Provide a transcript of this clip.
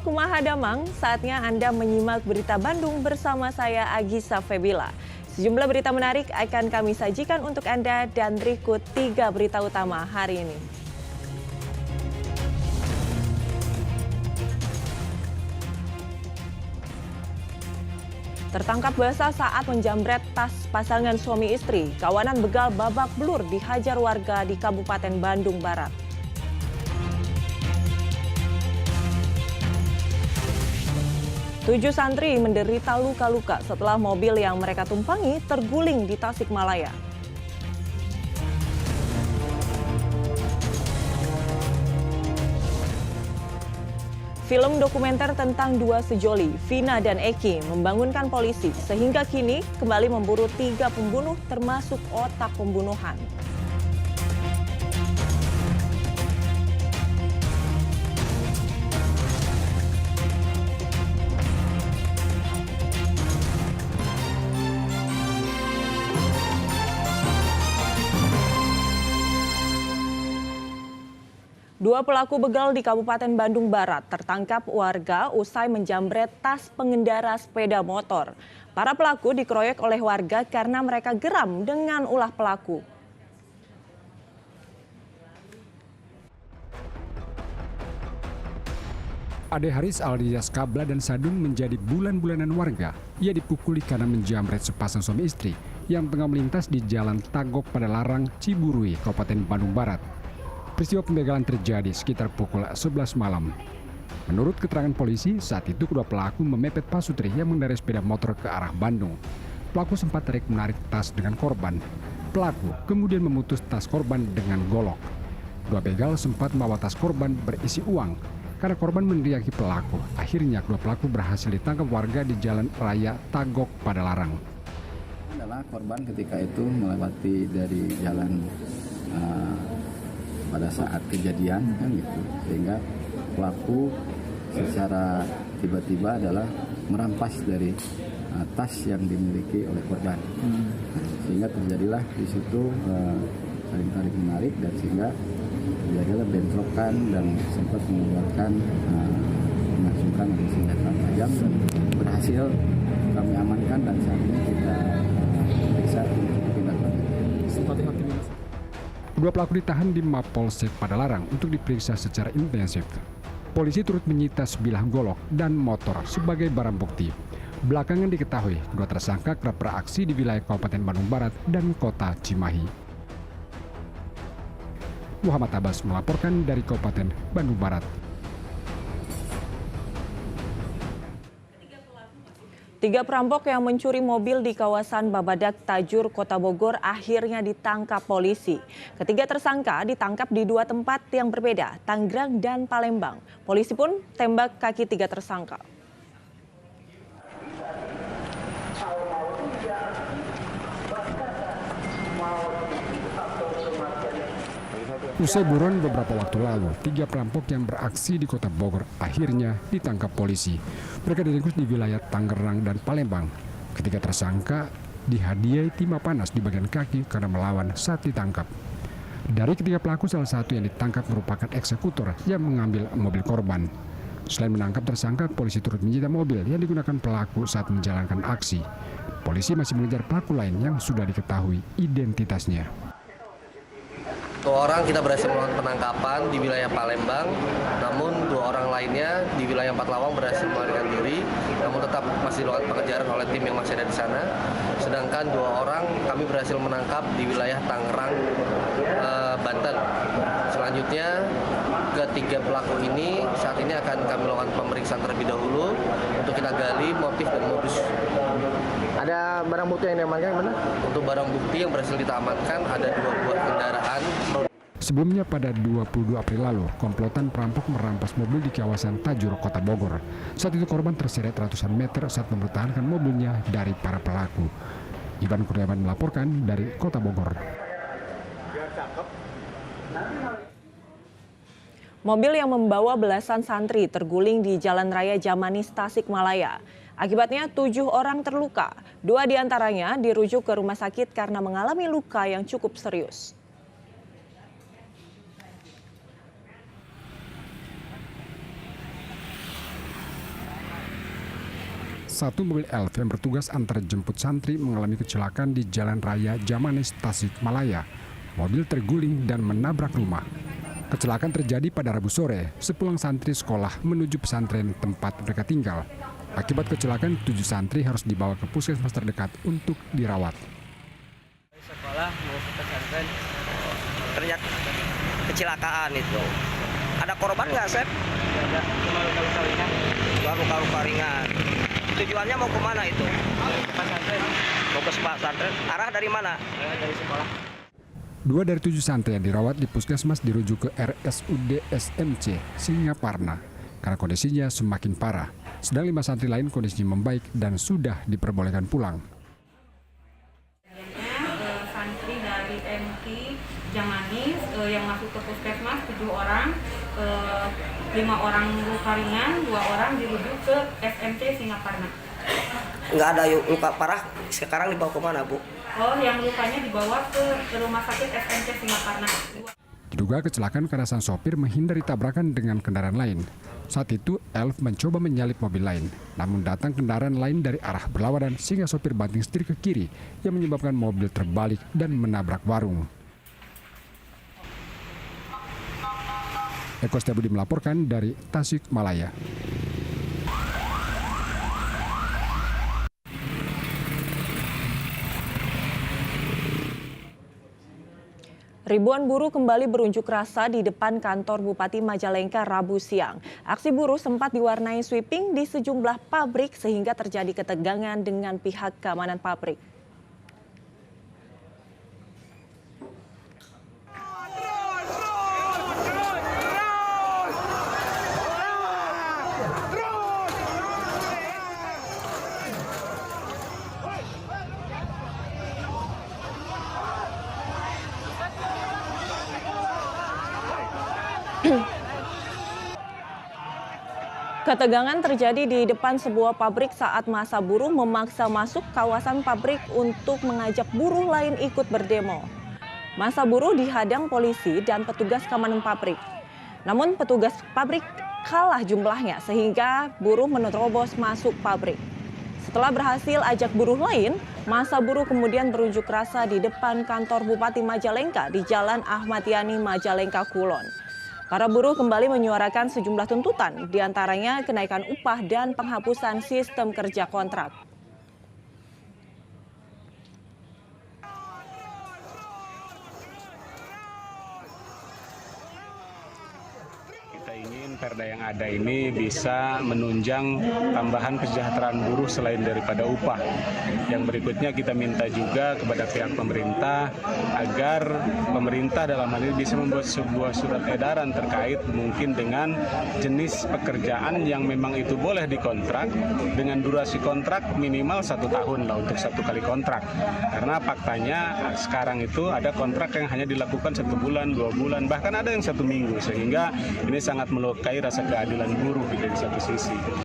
Kumaha Damang, saatnya Anda menyimak berita Bandung bersama saya Agisa Febila. Sejumlah berita menarik akan kami sajikan untuk Anda dan berikut 3 berita utama hari ini. Tertangkap basah saat menjamret tas pasangan suami istri. Kawanan begal babak belur dihajar warga di Kabupaten Bandung Barat. Tujuh santri menderita luka-luka setelah mobil yang mereka tumpangi terguling di Tasikmalaya. Film dokumenter tentang dua sejoli, Vina dan Eki, membangunkan polisi sehingga kini kembali memburu 3 pembunuh termasuk otak pembunuhan. Dua pelaku begal di Kabupaten Bandung Barat tertangkap warga usai menjamret tas pengendara sepeda motor. Para pelaku dikeroyok oleh warga karena mereka geram dengan ulah pelaku. Ade Haris alias Kabla dan Sadung menjadi bulan-bulanan warga. Ia dipukuli karena menjamret sepasang suami istri yang tengah melintas di Jalan Tagok pada Larang, Ciburui, Kabupaten Bandung Barat. Peristiwa pembegalan terjadi sekitar pukul 11 malam. Menurut keterangan polisi, saat itu kedua pelaku memepet pasutri yang mengendarai sepeda motor ke arah Bandung. Pelaku sempat menarik tas dengan korban. Pelaku kemudian memutus tas korban dengan golok. Dua begal sempat membawa tas korban berisi uang. Karena korban meneriaki pelaku, akhirnya kedua pelaku berhasil ditangkap warga di Jalan Raya Tagok pada Larang. Adalah korban ketika itu melewati dari jalan pada saat kejadian kan gitu, sehingga pelaku secara tiba-tiba adalah merampas dari tas yang dimiliki oleh korban, sehingga terjadilah di situ saling tarik menarik dan sehingga terjadilah bentrokan dan sempat mengeluarkan menghasilkan senjata tajam dan berhasil kami amankan dan saat ini kita periksa untuk tindak lanjut. Dua pelaku ditahan di Mapolsek Padalarang untuk diperiksa secara intensif. Polisi turut menyita sebilah golok dan motor sebagai barang bukti. Belakangan diketahui kedua tersangka kerap beraksi di wilayah Kabupaten Bandung Barat dan Kota Cimahi. Muhammad Abbas melaporkan dari Kabupaten Bandung Barat. 3 perampok yang mencuri mobil di kawasan Babadak Tajur, Kota Bogor akhirnya ditangkap polisi. Ketiga tersangka ditangkap di 2 tempat yang berbeda, Tangerang dan Palembang. Polisi pun tembak kaki 3 tersangka. Usai buron beberapa waktu lalu, 3 perampok yang beraksi di Kota Bogor akhirnya ditangkap polisi. Mereka diringkus di wilayah Tangerang dan Palembang. Ketiga tersangka dihadiahi timah panas di bagian kaki karena melawan saat ditangkap. Dari ketiga pelaku, salah satu yang ditangkap merupakan eksekutor yang mengambil mobil korban. Selain menangkap tersangka, polisi turut menyita mobil yang digunakan pelaku saat menjalankan aksi. Polisi masih mengejar pelaku lain yang sudah diketahui identitasnya. 2 orang kita berhasil melakukan penangkapan di wilayah Palembang, namun 2 orang lainnya di wilayah Empat Lawang berhasil melarikan diri, namun tetap masih dilakukan pengejaran oleh tim yang masih ada di sana. Sedangkan 2 orang kami berhasil menangkap di wilayah Tangerang, Banten. Selanjutnya ketiga pelaku ini saat ini akan kami lakukan pemeriksaan terlebih dahulu untuk kita gali motif dan modus. Ada barang bukti yang diamankan benar? Untuk barang bukti yang berhasil kita amankan ada 2 buah kendaraan. Sebelumnya pada 22 April lalu, komplotan perampok merampas mobil di kawasan Tajur, Kota Bogor. Saat itu korban terseret ratusan meter saat mempertahankan mobilnya dari para pelaku. Ivan Kurniawan melaporkan dari Kota Bogor. Mobil yang membawa belasan santri terguling di Jalan Raya Jamanis, Tasikmalaya. Akibatnya 7 orang terluka. 2 diantaranya dirujuk ke rumah sakit karena mengalami luka yang cukup serius. Satu mobil elf yang bertugas antar jemput santri mengalami kecelakaan di Jalan Raya Jamanes, Tasikmalaya. Mobil terguling dan menabrak rumah. Kecelakaan terjadi pada Rabu sore sepulang santri sekolah menuju pesantren tempat mereka tinggal. Akibat kecelakaan, 7 santri harus dibawa ke puskesmas terdekat untuk dirawat. Sekolah mau ke pesantren, ternyata kecelakaan itu. Ada korban nggak, Sep? Ada, cuma luka-luka ringan. Luka-luka ringan. Tujuannya mau kemana itu? Ke pesantren. Mau ke pesantren. Arah dari mana? Dari sekolah. 2 dari 7 santri yang dirawat di puskesmas dirujuk ke RSUD SMC Singaparna karena kondisinya semakin parah. Sedang 5 santri lain kondisinya membaik dan sudah diperbolehkan pulang. Santri dari MT Jamanis yang masuk ke puskesmas 7 orang, 5 orang luka ringan, 2 orang dirujuk ke SMC Singaparna. Nggak ada luka parah, sekarang dibawa kemana, Bu? Oh, yang lukanya dibawa ke rumah sakit SMC Singaparna. Diduga kecelakaan karena sang sopir menghindari tabrakan dengan kendaraan lain. Saat itu, elf mencoba menyalip mobil lain. Namun datang kendaraan lain dari arah berlawanan sehingga sopir banting setir ke kiri yang menyebabkan mobil terbalik dan menabrak warung. Eko Setiabudi melaporkan dari Tasikmalaya. Ribuan buruh kembali berunjuk rasa di depan kantor Bupati Majalengka Rabu siang. Aksi buruh sempat diwarnai sweeping di sejumlah pabrik sehingga terjadi ketegangan dengan pihak keamanan pabrik. Ketegangan terjadi di depan sebuah pabrik saat massa buruh memaksa masuk kawasan pabrik untuk mengajak buruh lain ikut berdemo. Massa buruh dihadang polisi dan petugas keamanan pabrik. Namun petugas pabrik kalah jumlahnya sehingga buruh menerobos masuk pabrik. Setelah berhasil ajak buruh lain, massa buruh kemudian berunjuk rasa di depan kantor Bupati Majalengka di Jalan Ahmad Yani, Majalengka, Kulon. Para buruh kembali menyuarakan sejumlah tuntutan, diantaranya kenaikan upah dan penghapusan sistem kerja kontrak. Kita ingin perda yang ada ini bisa menunjang tambahan kesejahteraan buruh selain daripada upah. Yang berikutnya kita minta juga kepada pihak pemerintah agar pemerintah dalam hal ini bisa membuat sebuah surat edaran terkait mungkin dengan jenis pekerjaan yang memang itu boleh dikontrak dengan durasi kontrak minimal 1 tahun lah untuk 1 kali kontrak. Karena faktanya sekarang itu ada kontrak yang hanya dilakukan 1 bulan, 2 bulan, bahkan ada yang 1 minggu, sehingga ini sangat melukai rasa keadilan buruh dari satu sisi.